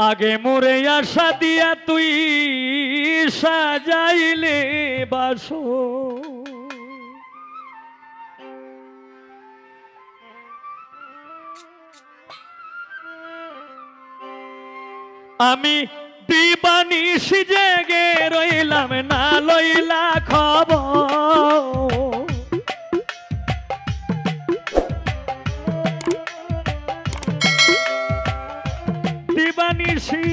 আগে মোরে আশা দিয়া তুই সাজাইলে বাসর, আমি দিবানিশি জেগে রইলাম না লইলা খবর। দিবানিশি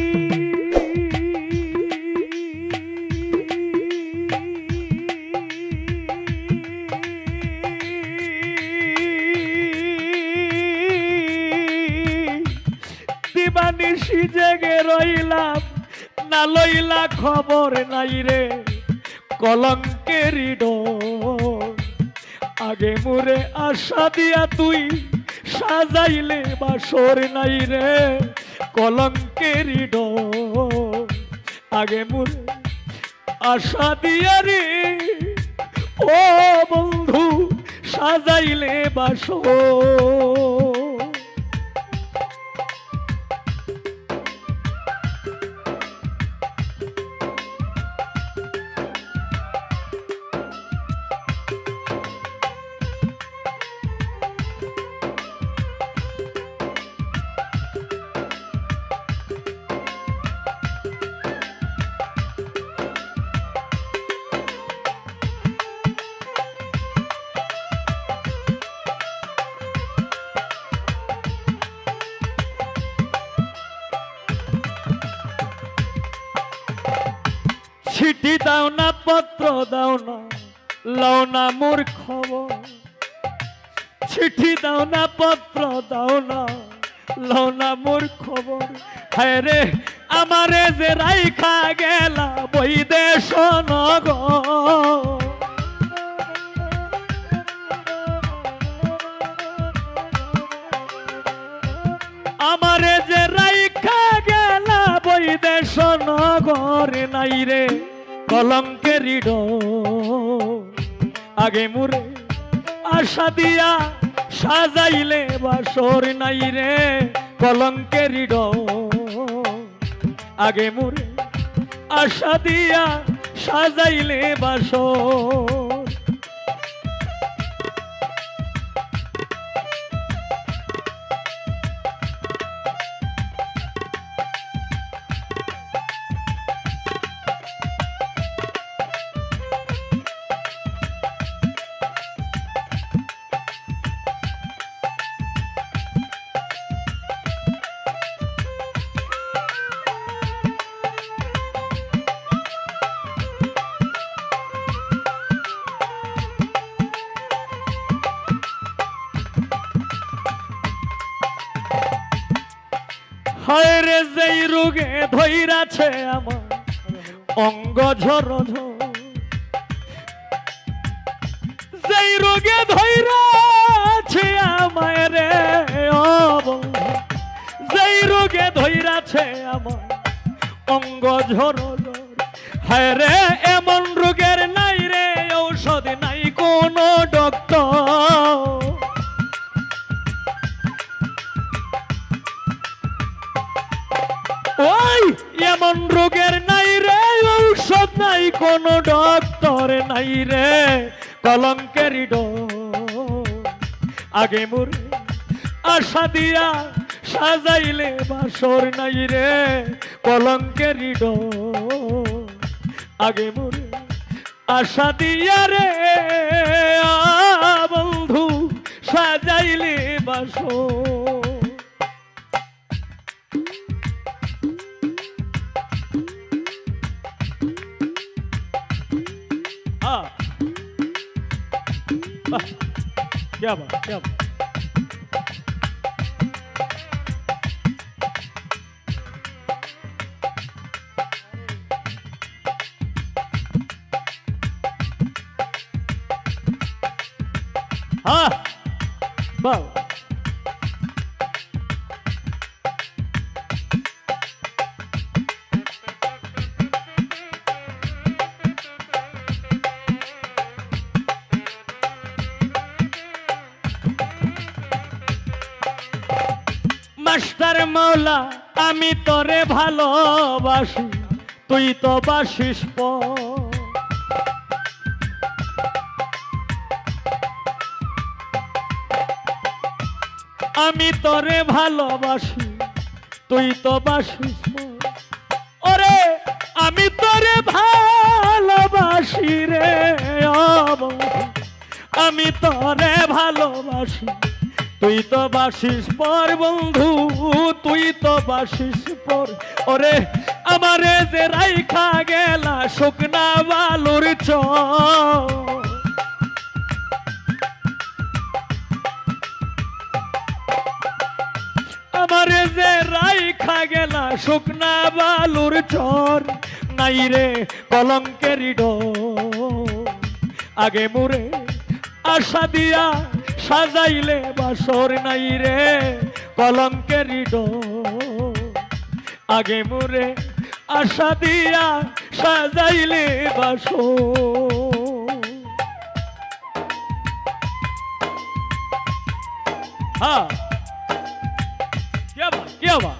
দিবানিশি জেগে রইলাম না লইলা খবর নাই রে কলঙ্কেরই ডোর। আগে মোরে আশা দিয়া তুই সাজাইলে বাসর নাই রে কলঙ্কেরই ডোর। আগে মোরে আশা দিয়া রে ও বন্ধু সাজাইলে বাসর। চিঠি দাও না পত্র দাও না লও না মোর খবর। চিঠি দাও না পত্র দাও না লও না মোর খবর। হায় রে আমারে যে রাইখা গেলা বৈদেশ নগর। আমারে যে রাইখা গেলা বৈদেশ নগর নাই রে কলঙ্কেরই ডোর। আগে মোরে আশা দিয়া সাজাইলে বাসর নাই রে কলঙ্কেরই ডোর। আগে মোরে আশা দিয়া সাজাইলে বাসর। হায় রে যেই রোগে ধইরাছে আমার অঙ্গ ঝর ঝর। যেই রোগে ধইরাছে আমায় রে ও বন্ধু। যেই রোগে ধইরাছে আমার অঙ্গ ঝর ঝর। হায় রে এমন রোগের নাই রে ঔষধ নাই কোনো ডক্টর। ওই এমন রোগের নাই রে ঔষধ নাই কোনো ডক্টর নাই রে কলঙ্কেরই ডোর। আগে মোরে আশা দিয়া সাজাইলে বাসর নাই রে কলঙ্কেরই ডোর। আগে মোরে আশা দিয়া রে বন্ধু সাজাইলে বাসর। क्या बात क्या बात। हाँ वाह মাস্টার মাওলা আমি তোরে ভালোবাসি তুই তো বাসিস পর। আমি তোরে ভালোবাসি তুই তো বাসিস পর। ওরে আমি তোরে ভালোবাসি রে আমি তোরে ভালোবাসি তুই তো বাসিস পর বন্ধু তুই তো বাসিস পর। ওরে আমারে যে রাইখা গেলা শুকনা বালুর চর আমারে যে রাইখা গেলা শুকনা বালুর চর নাই রে কলঙ্কের ডোর আগে মুরে আশা দিয়া সাজাইলে বাসর নাই রে কলঙ্কের ডোর আগে মুরে আশা দিয়া সাজাইলে বাসর। হ্যাঁ क्या बात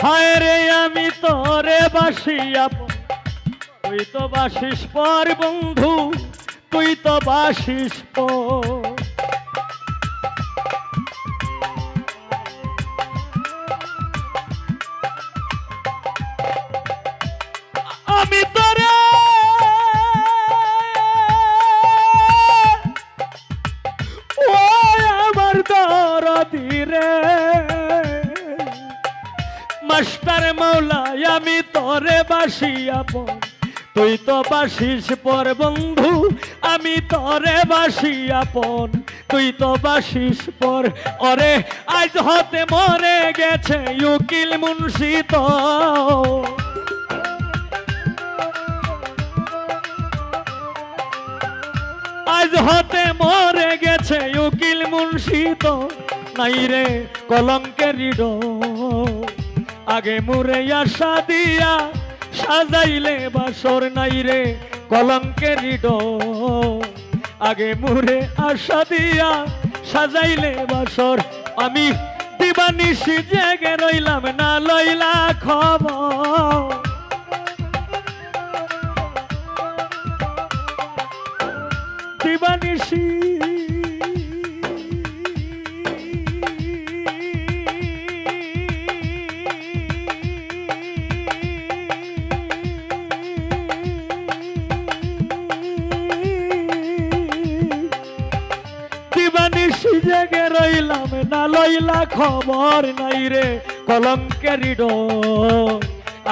হায় রে আমি তোরে বাসি আপন তুই তো বাসিস পর বন্ধু তুই তো বাসিস পর। আমি তোরে ও আমার দরদি রে মাস্টার মৌলা আমি তোরে বাসি আপন তুই তো বাসিস পর বন্ধু আমি তোরে বাসি আপন তুই তো বাসিস পর। ওরে আজ হতে মরে গেছে উকিল মুন্সি তো আজ হতে মরে গেছে উকিল মুন্সি তো নাই রে কলঙ্কের ডোর আগে মুরে আশা দিয়া সাজাইলে বাসর নাই রে কলঙ্কের ডোর আগে মুরে আশা দিয়া সাজাইলে বাসর। আমি দিবানিশি জেগে রইলাম না লইলা খবর দিবানিশি জেগে রইলাম না লইলা খবর নাই রে কলঙ্কের ডোর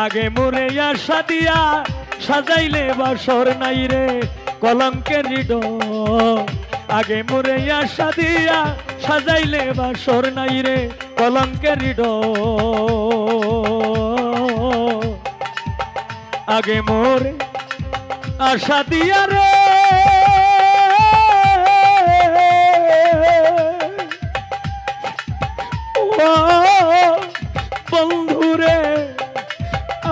আগে মুরে আশা দিয়া সাজাইলে বাসর নাই রে কলঙ্কের ডোর আগে মুরে আশা দিয়া সাজাইলে বাসর নাই রে কলঙ্কের ডোর আগে মোরে আশা দিয়া রে বন্ধুরে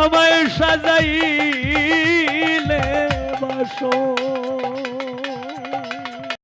আমায় সাজাইলে বাসর।